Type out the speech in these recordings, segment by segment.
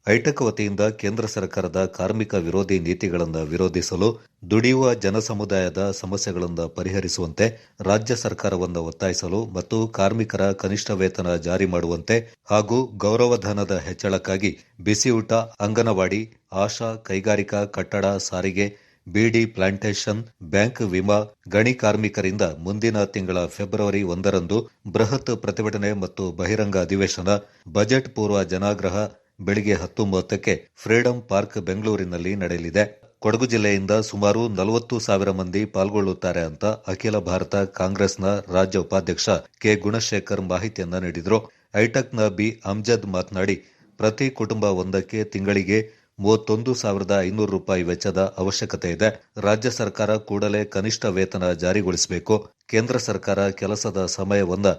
High tech ವತಿಯಿಂದ ಕೇಂದ್ರ ಸರ್ಕಾರದ ಕಾರ್ಮಿಕ ವಿರೋಧಿ ನೀತಿಗಳನ್ನು ವಿರೋಧಿಸಲು ದುಡಿಯುವ ಜನಸಮುದಾಯದ ಸಮಸ್ಯೆಗಳನ್ನು ಪರಿಹರಿಸುವಂತೆ ರಾಜ್ಯ ಸರ್ಕಾರವನ್ನು ಒತ್ತಾಯಿಸಲು ಮತ್ತು ಕಾರ್ಮಿಕರ ಕನಿಷ್ಠ ವೇತನ ಜಾರಿ ಮಾಡುವಂತೆ ಹಾಗೂ ಗೌರವಧನದ ಹೆಚ್ಚಳಕ್ಕಾಗಿ ಬಿಸಿಯೂಟ, ಅಂಗನವಾಡಿ, ಆಶಾ, ಕೈಗಾರಿಕಾ, ಕಟ್ಟಡ, ಸಾರಿಗೆ, ಬಿಡಿ, ಪ್ಲಾಂಟೇಶನ್, ಬ್ಯಾಂಕ್, ವಿಮಾ, ಗಣಿ ಕಾರ್ಮಿಕರಿಂದ ಮುಂದಿನ ತಿಂಗಳ ಫೆಬ್ರವರಿ 1ರಂದು ಬೃಹತ್ ಪ್ರತಿಭಟನೆ ಮತ್ತು ಬಹಿರಂಗ ಅಧಿವೇಶನ, ಬಜೆಟ್ ಪೂರ್ವ ಜನಾಗ್ರಹ ಬೆಳಿಗ್ಗೆ 10:30ಕ್ಕೆ ಫ್ರೀಡಂ ಪಾರ್ಕ್ ಬೆಂಗಳೂರಿನಲ್ಲಿ ನಡೆಯಲಿದೆ. ಕೊಡಗು ಜಿಲ್ಲೆಯಿಂದ ಸುಮಾರು 40,000 ಮಂದಿ ಪಾಲ್ಗೊಳ್ಳುತ್ತಾರೆ ಅಂತ ಅಖಿಲ ಭಾರತ ಕಾಂಗ್ರೆಸ್ನ ರಾಜ್ಯ ಉಪಾಧ್ಯಕ್ಷ ಕೆ. ಗುಣಶೇಖರ್ ಮಾಹಿತಿಯನ್ನ ನೀಡಿದರು. ಹೈಟೆಕ್ನ ಬಿ. ಅಮ್ಜದ್ ಮಾತನಾಡಿ, ಪ್ರತಿ ಕುಟುಂಬ ಒಂದಕ್ಕೆ ತಿಂಗಳಿಗೆ 31,500 ರೂಪಾಯಿ ವೆಚ್ಚದ ಅವಶ್ಯಕತೆ ಇದೆ. ರಾಜ್ಯ ಸರ್ಕಾರ ಕೂಡಲೇ ಕನಿಷ್ಠ ವೇತನ ಜಾರಿಗೊಳಿಸಬೇಕು. ಕೇಂದ್ರ ಸರ್ಕಾರ ಕೆಲಸದ ಸಮಯವನ್ನ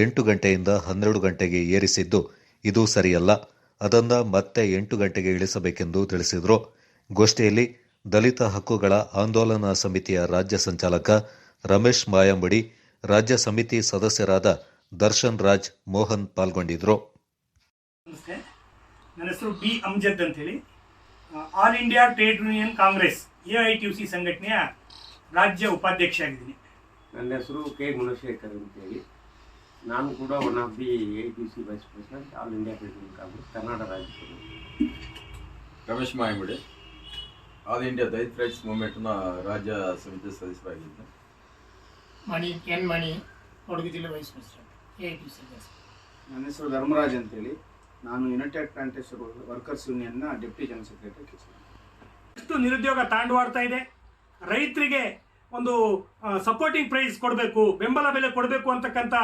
8 ಗಂಟೆಯಿಂದ 12 ಗಂಟೆಗೆ ಏರಿಸಿದ್ದು ಇದು ಸರಿಯಲ್ಲ. ಅದನ್ನ ಮತ್ತೆ 8 ಗಂಟೆಗೆ ಇಳಿಸಬೇಕೆಂದು ತಿಳಿಸಿದರು. ಗೋಷ್ಠಿಯಲ್ಲಿ ದಲಿತ ಹಕ್ಕುಗಳ ಆಂದೋಲನ ಸಮಿತಿಯ ರಾಜ್ಯ ಸಂಚಾಲಕ ರಮೇಶ್ ಮಾಯಂಬಡಿ, ರಾಜ್ಯ ಸಮಿತಿ ಸದಸ್ಯರಾದ ದರ್ಶನ್ ರಾಜ್, ಮೋಹನ್ ಪಾಲ್ಗೊಂಡಿದ್ದರು. ನಮಸ್ತೆ, ನನ್ನ ಹೆಸರು ಬಿ. ಅಮ್ಜದ್ ಅಂತ ಹೇಳಿ, all India trade union Congress AITUC ಸಂಘಟನೆಯ ರಾಜ್ಯ ಉಪಾಧ್ಯಕ್ಷ ಆಗಿದ್ದೀನಿ. ನನ್ನ ಹೆಸರು ಕೆ. ಗುಣಶೇಖರ್ ಅಂತೇಳಿ, ನಾನು ಕೂಡ one of the AITUC vice president, all India trade union Congress Karnataka ರಾಜ್ಯ. ರಮೇಶ್ ಮಾಯಂಬಡಿ, ಆಲ್ ಇಂಡಿಯಾ ದಲಿತ ರೈಟ್ಸ್ ಮೂವ್ಮೆಂಟ್ನ ರಾಜ್ಯ ಸಮಿತಿ ಸದಸ್ಯರಾಗಿದ್ದೆ. ಮಣಿ ಕೊಡಗು ಜಿಲ್ಲೆ ವೈಸ್ ಪ್ರೆಸಿಡೆಂಟ್ AITUC. ನನ್ನ ಹೆಸರು ಧರ್ಮರಾಜ್ ಅಂತೇಳಿ, ನಾನು ಯುನೈಟೆಡ್ ಪ್ಲಾಂಟೇಶನ್ ವರ್ಕರ್ಸ್ ಯೂನಿಯನ್ನ ಡೆಪ್ಯೂಟಿ ಜನರಲ್ ಸೆಕ್ರೆಟರಿ. ಎಷ್ಟು ನಿರುದ್ಯೋಗ ತಾಂಡವಾಡ್ತಾ ಇದೆ, ರೈತರಿಗೆ ಒಂದು ಸಪೋರ್ಟಿಂಗ್ ಪ್ರೈಸ್ ಕೊಡಬೇಕು, ಬೆಂಬಲ ಬೆಲೆ ಕೊಡಬೇಕು ಅಂತಕ್ಕಂಥ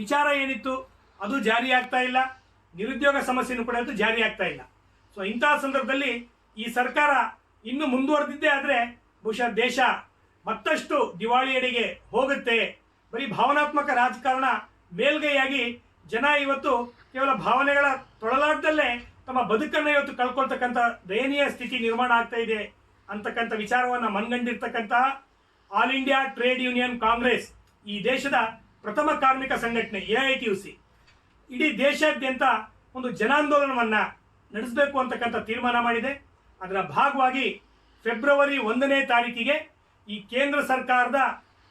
ವಿಚಾರ ಏನಿತ್ತು ಅದು ಜಾರಿ ಆಗ್ತಾ ಇಲ್ಲ. ನಿರುದ್ಯೋಗ ಸಮಸ್ಯೆನೂ ಕೂಡ ಅದು ಜಾರಿ ಆಗ್ತಾ ಇಲ್ಲ. ಸೊ ಇಂತಹ ಸಂದರ್ಭದಲ್ಲಿ ಈ ಸರ್ಕಾರ ಇನ್ನು ಮುಂದುವರೆದಿದ್ದೇ ಆದರೆ ಬಹುಶಃ ದೇಶ ಮತ್ತಷ್ಟು ದಿವಾಳಿಯಡೆಗೆ ಹೋಗುತ್ತೆ. ಬರೀ ಭಾವನಾತ್ಮಕ ರಾಜಕಾರಣ ಮೇಲ್ಗೈಯಾಗಿ ಜನ ಇವತ್ತು ಕೇವಲ ಭಾವನೆಗಳ ತೊಳಲಾಟದಲ್ಲೇ ತಮ್ಮ ಬದುಕನ್ನು ಇವತ್ತು ಕಳ್ಕೊಳ್ತಕ್ಕಂಥ ದಯನೀಯ ಸ್ಥಿತಿ ನಿರ್ಮಾಣ ಆಗ್ತಾ ಇದೆ ಅಂತಕ್ಕಂಥ ವಿಚಾರವನ್ನು ಮನಗಂಡಿರ್ತಕ್ಕಂಥ all India trade union congress, ಈ ದೇಶದ ಪ್ರಥಮ ಕಾರ್ಮಿಕ ಸಂಘಟನೆ AITUC, ಇಡೀ ದೇಶಾದ್ಯಂತ ಒಂದು ಜನಾಂದೋಲನವನ್ನು ನಡೆಸಬೇಕು ಅಂತಕ್ಕಂಥ ತೀರ್ಮಾನ ಮಾಡಿದೆ. ಅದರ ಭಾಗವಾಗಿ ಫೆಬ್ರವರಿ 1ನೇ ತಾರೀಕಿಗೆ ಈ ಕೇಂದ್ರ ಸರ್ಕಾರದ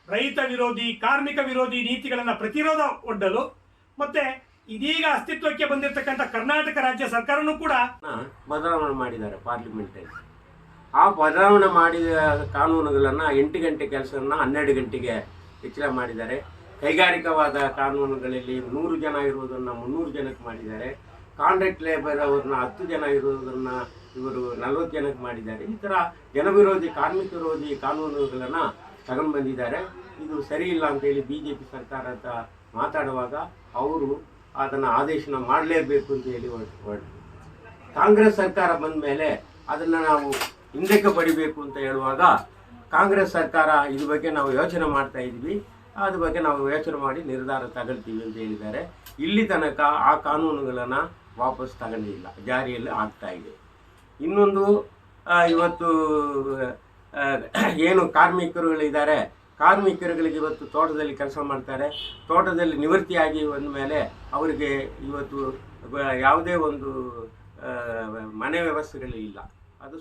ರೈತ ವಿರೋಧಿ, ಕಾರ್ಮಿಕ ವಿರೋಧಿ ನೀತಿಗಳನ್ನು ಪ್ರತಿರೋಧ ಒಡ್ಡಲು ಮತ್ತೆ ಇದೀಗ ಅಸ್ತಿತ್ವಕ್ಕೆ ಬಂದಿರತಕ್ಕಂಥ ಕರ್ನಾಟಕ ರಾಜ್ಯ ಸರ್ಕಾರನೂ ಕೂಡ ಬದಲಾವಣೆ ಮಾಡಿದ್ದಾರೆ ಪಾರ್ಲಿಮೆಂಟಲ್ಲಿ. ಆ ಬದಲಾವಣೆ ಮಾಡಿದ ಕಾನೂನುಗಳನ್ನು 8 ಗಂಟೆ ಕೆಲಸವನ್ನು 12 ಗಂಟೆಗೆ ಹೆಚ್ಚಳ ಮಾಡಿದ್ದಾರೆ. ಕೈಗಾರಿಕವಾದ ಕಾನೂನುಗಳಲ್ಲಿ 100 ಜನ ಇರುವುದನ್ನು 300 ಜನಕ್ಕೆ ಮಾಡಿದ್ದಾರೆ. ಕಾಂಟ್ರಾಕ್ಟ್ ಲೇಬರ್ ಅವ್ರನ್ನ 10 ಜನ ಇರುವುದನ್ನು ಇವರು 40 ಜನಕ್ಕೆ ಮಾಡಿದ್ದಾರೆ. ಈ ಥರ ಜನವಿರೋಧಿ, ಕಾರ್ಮಿಕ ವಿರೋಧಿ ಕಾನೂನುಗಳನ್ನು ತಗೊಂಡು ಬಂದಿದ್ದಾರೆ. ಇದು ಸರಿ ಇಲ್ಲ ಅಂತೇಳಿ BJP ಸರ್ಕಾರ ಅಂತ ಮಾತಾಡುವಾಗ ಅವರು ಅದನ್ನು ಆದೇಶನ ಮಾಡಲೇಬೇಕು ಅಂತ ಹೇಳಿ ಹೊರಟು. ಕಾಂಗ್ರೆಸ್ ಸರ್ಕಾರ ಬಂದ ಮೇಲೆ ಅದನ್ನು ನಾವು ಹಿಂದಕ್ಕೆ ಪಡಿಬೇಕು ಅಂತ ಹೇಳುವಾಗ ಕಾಂಗ್ರೆಸ್ ಸರ್ಕಾರ ಇದ್ರ ಬಗ್ಗೆ ನಾವು ಯೋಚನೆ ಮಾಡ್ತಾ ಇದ್ವಿ, ಅದ್ರ ಬಗ್ಗೆ ನಾವು ಯೋಚನೆ ಮಾಡಿ ನಿರ್ಧಾರ ತಗೊಳ್ತೀವಿ ಅಂತ ಹೇಳಿದ್ದಾರೆ. ಇಲ್ಲಿ ತನಕ ಆ ಕಾನೂನುಗಳನ್ನು ವಾಪಸ್ ತಗೊಂಡಿಲ್ಲ, ಜಾರಿಯಲ್ಲಿ ಆಗ್ತಾ ಇದೆ. ಇನ್ನೊಂದು, ಇವತ್ತು ಏನು ಕಾರ್ಮಿಕರುಗಳಿದ್ದಾರೆ, ಕಾರ್ಮಿಕರುಗಳಿಗೆ ಇವತ್ತು ತೋಟದಲ್ಲಿ ಕೆಲಸ ಮಾಡ್ತಾರೆ, ತೋಟದಲ್ಲಿ ನಿವೃತ್ತಿಯಾಗಿ ಬಂದ ಮೇಲೆ ಅವರಿಗೆ ಇವತ್ತು ಯಾವುದೇ ಒಂದು ಮನೆ ವ್ಯವಸ್ಥೆಗಳು ಇಲ್ಲ. ಅದು